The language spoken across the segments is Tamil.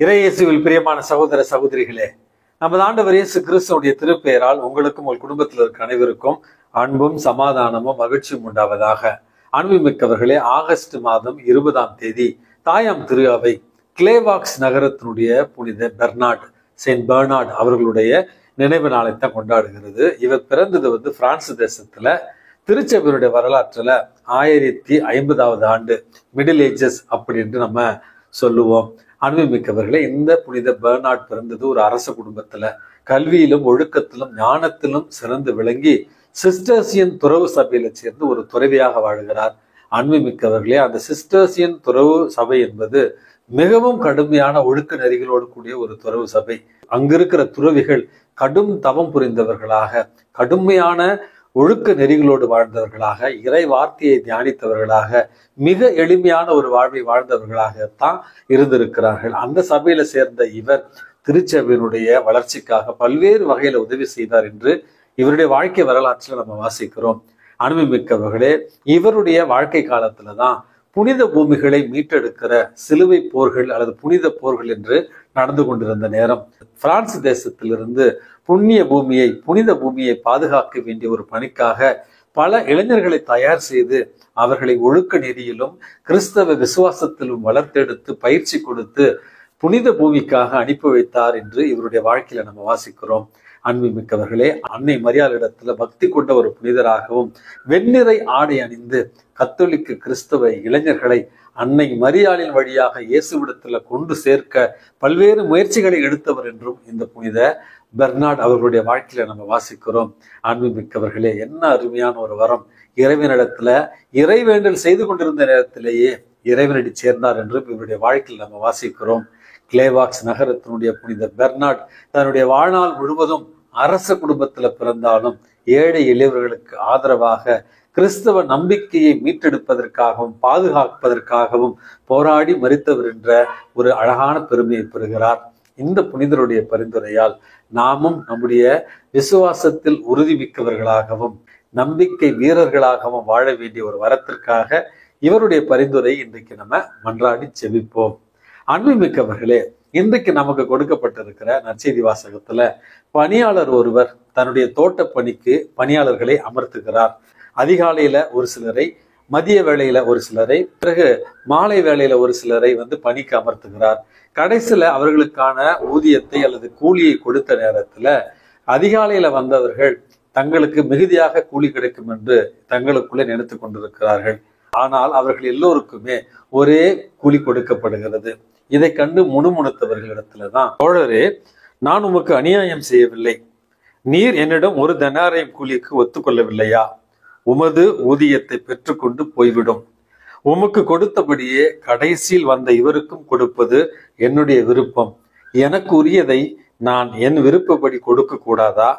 இறையேசுவில் பிரியமான சகோதர சகோதரிகளே, நமது ஆண்டவர் இயேசு கிறிஸ்துவுடைய திருப்பெயரால் உங்களுக்கும் உங்கள் குடும்பத்தில் இருக்க அனைவருக்கும் அன்பும் சமாதானமும் மகிழ்ச்சியும் உண்டாவதாக. அன்புமிக்கவர்களே, ஆகஸ்ட் மாதம் 20ஆம் தேதி தாயாம் திரு அவை கிளேவாக்ஸ் நகரத்தினுடைய புனித செயின்ட் பெர்னார்ட் அவர்களுடைய நினைவு நாளைத்தான் கொண்டாடுகிறது. இவர் பிறந்தது பிரான்ஸ் தேசத்துல திருச்சபையுடைய வரலாற்றுல 1050வது ஆண்டு, மிடில் ஏஜஸ் அப்படின்னு நம்ம சொல்லுவோம். அன்புமிக்கவர்களே, இந்த புனித பெர்னார்ட் பிறந்தது ஒரு அரச குடும்பத்துல, கல்வியிலும் ஒழுக்கத்திலும் ஞானத்திலும் சிறந்து விளங்கி சிஸ்டர்சியன் துறவு சபையில சேர்ந்து ஒரு துறவியாக வாழ்கிறார். அன்புமிக்கவர்களே, அந்த சிஸ்டர்சியன் துறவு சபை என்பது மிகவும் கடுமையான ஒழுக்க நெறிகளோடு கூடிய ஒரு துறவு சபை. அங்கிருக்கிற துறவிகள் கடும் தவம் புரிந்தவர்களாக, கடுமையான ஒழுக்க நெறிகளோடு வாழ்ந்தவர்களாக, இறை வார்த்தையை தியானித்தவர்களாக, மிக எளிமையான ஒரு வாழ்வை வாழ்ந்தவர்களாகத்தான் இருந்திருக்கிறார்கள். அந்த சபையில சேர்ந்த இவர் திருச்சபையினுடைய வளர்ச்சிக்காக பல்வேறு வகையில உதவி செய்தார் என்று இவருடைய வாழ்க்கை வரலாற்றில் நம்ம வாசிக்கிறோம். அனுபவமிக்கவர்களே, இவருடைய வாழ்க்கை காலத்துலதான் புனித பூமிகளை மீட்டெடுக்கிற சிலுவை போர்கள் அல்லது புனித போர்கள் என்று நடந்து கொண்டிருந்த நேரம், பிரான்ஸ் தேசத்திலிருந்து புனித பூமியை பாதுகாக்க வேண்டிய ஒரு பணிக்காக பல இளைஞர்களை தயார் செய்து அவர்களை ஒழுக்க நெறியிலும் கிறிஸ்தவ விசுவாசத்திலும் வளர்த்தெடுத்து பயிற்சி கொடுத்து புனித பூமிக்காக அனுப்பி வைத்தார் என்று இவருடைய வாழ்க்கையில நம்ம வாசிக்கிறோம். அன்புமிக்கவர்களே, அன்னை மரியாளிடத்துல பக்தி கொண்ட ஒரு புனிதராகவும் வெண்ணிறை ஆடை அணிந்து கத்தோலிக்க கிறிஸ்தவ இளைஞர்களை அன்னை மரியாளின் வழியாக இயேசுவிடத்துல கொண்டு சேர்க்க பல்வேறு முயற்சிகளை எடுத்தவர் என்றும் இந்த புனித பெர்னார்ட் அவர்களுடைய வாழ்க்கையில நம்ம வாசிக்கிறோம். அன்புமிக்கவர்களே, என்ன அருமையான ஒரு வரம்! இறைவனிடத்துல இறைவேண்டல் செய்து கொண்டிருந்த நேரத்திலேயே இறைவனடி சேர்ந்தார் என்றும் இவருடைய வாழ்க்கையில் நம்ம வாசிக்கிறோம். கிளேவாக்ஸ் நகரத்தினுடைய புனித பெர்னார்ட் தன்னுடைய வாழ்நாள் முழுவதும் அரச குடும்பத்துல பிறந்தாலும் ஏழை எளியவர்களுக்கு ஆதரவாக கிறிஸ்தவ நம்பிக்கையை மீட்டெடுப்பதற்காகவும் பாதுகாப்பதற்காகவும் போராடி மரித்தவர் என்ற ஒரு அழகான பெருமையை பெறுகிறார். இந்த புனிதருடைய பரிந்துரையால் நாமும் நம்முடைய விசுவாசத்தில் உறுதி மிக்கவர்களாகவும் நம்பிக்கை வீரர்களாகவும் வாழ வேண்டிய ஒரு வரத்திற்காக இவருடைய பரிந்துரை இன்றைக்கு நம்ம மன்றாடி செபிப்போம். அன்புமிக்கவர்களே, இன்றைக்கு நமக்கு கொடுக்கப்பட்டிருக்கிற நற்செய்தி வாசகத்துல பணியாளர் ஒருவர் தன்னுடைய தோட்ட பணிக்கு பணியாளர்களை அமர்த்துகிறார். அதிகாலையில ஒரு சிலரை, மதிய வேளையில ஒரு சிலரை, பிறகு மாலை வேளையில ஒரு சிலரை பணிக்கு அமர்த்துகிறார். கடைசியில அவர்களுக்கான ஊதியத்தை அல்லது கூலியை கொடுத்த நேரத்துல அதிகாலையில வந்தவர்கள் தங்களுக்கு மிகுதியாக கூலி கிடைக்கும் என்று தங்களுக்குள்ளே நினைத்து கொண்டிருக்கிறார்கள். ஆனால் அவர்கள் எல்லோருக்குமே ஒரே கூலி கொடுக்கப்படுகிறது. இதை கண்டு முணுமுணுத்தவர்களிடத்துலதான், தோழரே, நான் உமக்கு அநியாயம் செய்யவில்லை, நீர் என்னிடம் ஒரு தெனாரியம் கூலிக்கு ஒத்துக்கொள்ளவில்லையா? உமது ஊதியத்தை பெற்றுக்கொண்டு போய்விடும். உமக்கு கொடுத்தபடியே கடைசியில் வந்த இவருக்கும் கொடுப்பது என்னுடைய விருப்பம். எனக்கு உரியதை நான் என் விருப்பப்படி கொடுக்க கூடாதா?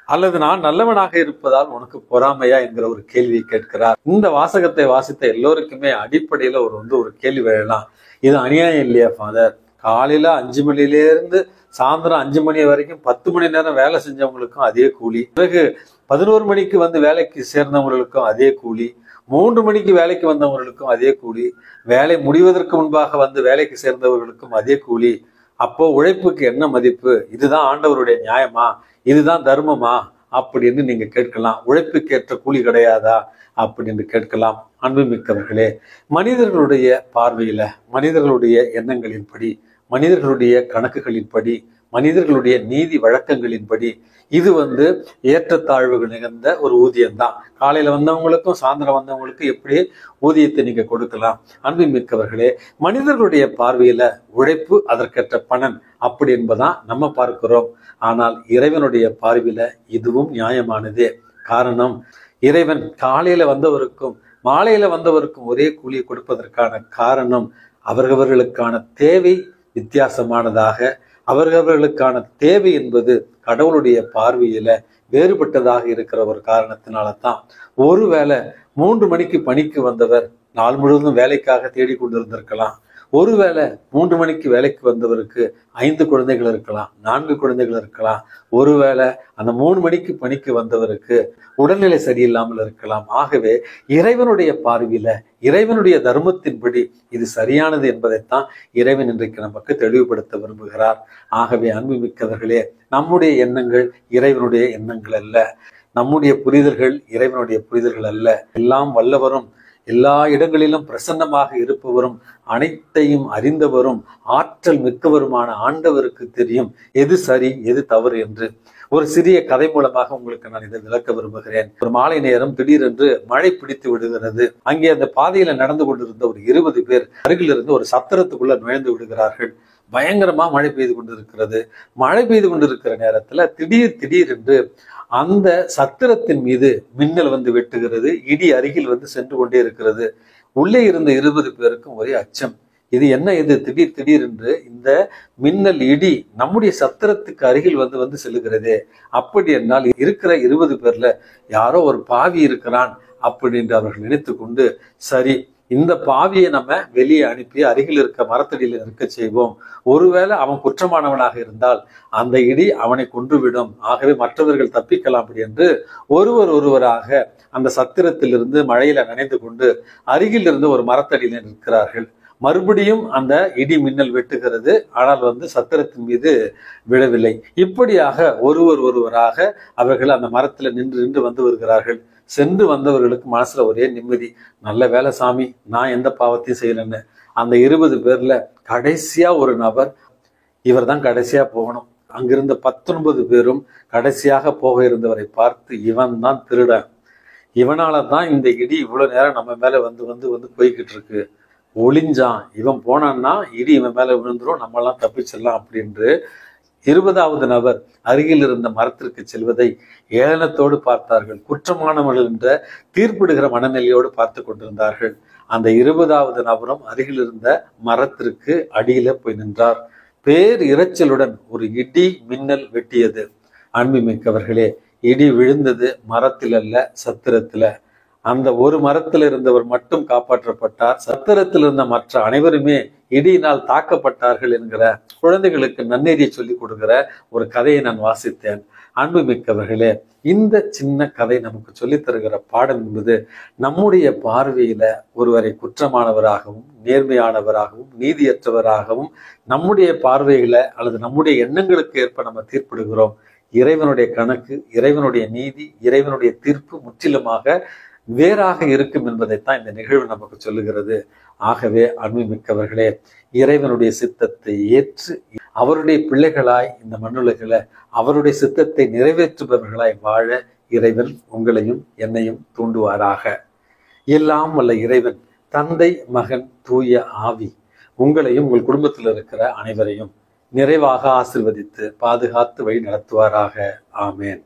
அல்லது நான் நல்லவனாக இருப்பதால் உனக்கு பொறாமையா என்கிற ஒரு கேள்வியை கேட்கிறார். இந்த வாசகத்தை வாசித்த எல்லோருக்குமே அடிப்படையில ஒரு கேள்வி எழலாம். இது அநியாயம் இல்லையா ஃபாதர்? காலையில 5 மணிலேருந்து சாயந்தரம் 5 மணி வரைக்கும் 10 மணி நேரம் வேலை செஞ்சவங்களுக்கும் அதே கூலி, பிறகு 11 மணிக்கு வேலைக்கு சேர்ந்தவங்களுக்கும் அதே கூலி, 3 மணிக்கு வேலைக்கு வந்தவங்களுக்கும் அதே கூலி, வேலை முடிவதற்கு முன்பாக வேலைக்கு சேர்ந்தவர்களுக்கும் அதே கூலி. அப்போ உழைப்புக்கு என்ன மதிப்பு? இதுதான் ஆண்டவருடைய நியாயமா? இதுதான் தர்மமா அப்படின்னு நீங்க கேட்கலாம். உழைப்புக்கேற்ற கூலி கிடையாதா அப்படின்னு கேட்கலாம். அன்புமிக்கவர்களே, மனிதர்களுடைய பார்வையில, மனிதர்களுடைய எண்ணங்களின்படி, மனிதர்களுடைய கணக்குகளின்படி, மனிதர்களுடைய நீதி வழக்கங்களின்படி இது ஏற்றத்தாழ்வுகள் நிகழ்ந்த ஒரு ஊதியம்தான். காலையில வந்தவங்களுக்கும் சாயந்தரம் வந்தவங்களுக்கும் எப்படி ஊதியத்தை நீங்க கொடுக்கலாம்? அன்புமிக்கவர்களே, மனிதர்களுடைய பார்வையில உழைப்பு அதற்கேற்ற பலன் அப்படி என்பதான் நம்ம பார்க்கிறோம். ஆனால் இறைவனுடைய பார்வையில இதுவும் நியாயமானதே. காரணம், இறைவன் காலையில வந்தவருக்கும் மாலையில வந்தவருக்கும் ஒரே கூலியை கொடுப்பதற்கான காரணம் அவர்களுக்கான தேவை வித்தியாசமானதாக, அவர்களுக்கான தேவை என்பது கடவுளுடைய பார்வையில வேறுபட்டதாக இருக்கிற ஒரு காரணத்தினால்தான். ஒருவேளை 3 மணிக்கு பணிக்கு வந்தவர் நாள் முழுவதும் வேலைக்காக தேடிக்கொண்டிருந்திருக்கலாம். ஒருவேளை 3 மணிக்கு வேலைக்கு வந்தவருக்கு 5 குழந்தைகள் இருக்கலாம், 4 குழந்தைகள் இருக்கலாம். ஒருவேளை அந்த 3 மணிக்கு பணிக்கு வந்தவருக்கு உடல்நிலை சரியில்லாமல் இருக்கலாம். ஆகவே இறைவனுடைய பார்வையில, இறைவனுடைய தர்மத்தின்படி இது சரியானது என்பதைத்தான் இறைவன் இன்றைக்கு நமக்கு தெளிவுபடுத்த விரும்புகிறார். ஆகவே அன்புமிக்கவர்களே, நம்முடைய எண்ணங்கள் இறைவனுடைய எண்ணங்கள் அல்ல, நம்முடைய புரிதல்கள் இறைவனுடைய புரிதல்கள் அல்ல. எல்லாம் வல்லவரும் எல்லா இடங்களிலும் பிரசன்னமாக இருப்பவரும் அனைத்தையும் அறிந்தவரும் ஆற்றல் மிக்கவருமான ஆண்டவருக்கு தெரியும் எது சரி எது தவறு என்று. ஒரு சிறிய கதை மூலமாக உங்களுக்கு நான் இதை விளக்க விரும்புகிறேன். ஒரு மாலை நேரம் திடீரென்று மழை பிடித்து விடுகிறது. அங்கே அந்த பாதையில நடந்து கொண்டிருந்த ஒரு 20 பேர் அருகில் இருந்து ஒரு சத்திரத்துக்குள்ள நுழைந்து விடுகிறார்கள். பயங்கரமா மழை பெய்து கொண்டிருக்கிறது. மழை பெய்து கொண்டிருக்கிற நேரத்துல திடீரென்று அந்த சத்திரத்தின் மீது மின்னல் வந்து வெட்டுகிறது. இடி அருகில் வந்து சென்று கொண்டே இருக்கிறது. உள்ளே இருந்த 20 பேருக்கும் ஒரே அச்சம். இது என்ன, இது திடீர் என்று இந்த மின்னல் இடி நம்முடைய சத்திரத்துக்கு அருகில் வந்து செல்லுகிறதே, அப்படி என்னால் இருக்கிற 20 பேர்ல யாரோ ஒரு பாவி இருக்கிறான் அப்படின்னு அவர்கள் நினைத்து கொண்டு, சரி இந்த பாவியை நம்ம வெளியே அனுப்பி அருகில் இருக்க மரத்தடியில் இருக்க செய்வோம். ஒருவேளை அவன் குற்றமானவனாக இருந்தால் அந்த இடி அவனை கொன்றுவிடும். ஆகவே மற்றவர்கள் தப்பிக்கலாம் அப்படி என்று ஒருவராக அந்த சத்திரத்திலிருந்து மழையில நனைந்து கொண்டு அருகில் இருந்து ஒரு மரத்தடியில நிற்கிறார்கள். மறுபடியும் அந்த இடி மின்னல் வெட்டுகிறது. ஆனால் சத்திரத்தின் மீது விழவில்லை. இப்படியாக ஒருவராக அவர்கள் அந்த மரத்துல நின்று வந்து வருகிறார்கள். சென்று வந்தவர்களுக்கு மனசுல ஒரே நிம்மதி. நல்ல வேலை சாமி, நான் எந்த பாவத்தையும் செய்யலன்னு. அந்த 20 பேர்ல கடைசியா ஒரு நபர், இவர் தான் கடைசியா போகணும். அங்கிருந்த 19 பேரும் கடைசியாக போக இருந்தவரை பார்த்து, இவன் தான் திருடன், இவனால தான் இந்த இடி இவ்வளவு நேரம் நம்ம மேல வந்து போய்கிட்டு இருக்கு, ஒளிஞ்சான், இவன் போனான்னா இடி இவன் மேல விழுந்துரும், நம்ம எல்லாம் தப்பிச்சிடலாம் அப்படின்னு 20வது நபர் அருகில் இருந்த மரத்திற்கு செல்வதை ஏளனத்தோடு பார்த்தார்கள். குற்றமானவர்கள் என்ற தீர்ப்பிடுகிற மனநிலையோடு பார்த்து கொண்டிருந்தார்கள். அந்த 20வது நபரும் அருகில் இருந்த மரத்திற்கு அடியில போய் நின்றார். பேர் இரைச்சலுடன் ஒரு இடி மின்னல் வெட்டியது. அன்புமிக்கவர்களே, இடி விழுந்தது மரத்தில் அல்ல, சத்திரத்துல. அந்த ஒரு மரத்தில் இருந்தவர் மட்டும் காப்பாற்றப்பட்டார். சத்திரத்தில் இருந்த மற்ற அனைவருமே இடியினால் தாக்கப்பட்டார்கள் என்கிற குழந்தைகளுக்கு நன்னெறியை சொல்லிக் கொடுக்கிற ஒரு கதையை நான் வாசித்தேன். அன்புமிக்கவர்களே, இந்த சின்ன கதை நமக்கு சொல்லித் தருகிற பாடம் என்பது, நம்முடைய பார்வையில ஒருவரை குற்றமானவராகவும் நேர்மையானவராகவும் நீதியற்றவராகவும் நம்முடைய பார்வையில அல்லது நம்முடைய எண்ணங்களுக்கு ஏற்ப நம்ம தீர்ப்பிடுகிறோம். இறைவனுடைய கணக்கு, இறைவனுடைய நீதி, இறைவனுடைய தீர்ப்பு முற்றிலுமாக வேறாக இருக்கும் என்பதைத்தான் இந்த நிகழ்வு நமக்கு சொல்லுகிறது. ஆகவே அன்புமிக்கவர்களே, இறைவனுடைய சித்தத்தை ஏற்று அவருடைய பிள்ளைகளாய் இந்த மண்ணுலகில அவருடைய சித்தத்தை நிறைவேற்றுபவர்களாய் வாழ இறைவன் உங்களையும் என்னையும் தூண்டுவாராக. எல்லாம் வல்ல இறைவன் தந்தை, மகன், தூய ஆவி உங்களையும் உங்கள் குடும்பத்தில் இருக்கிற அனைவரையும் நிறைவாக ஆசீர்வதித்து பாதுகாத்து வழி நடத்துவாராக. ஆமேன்.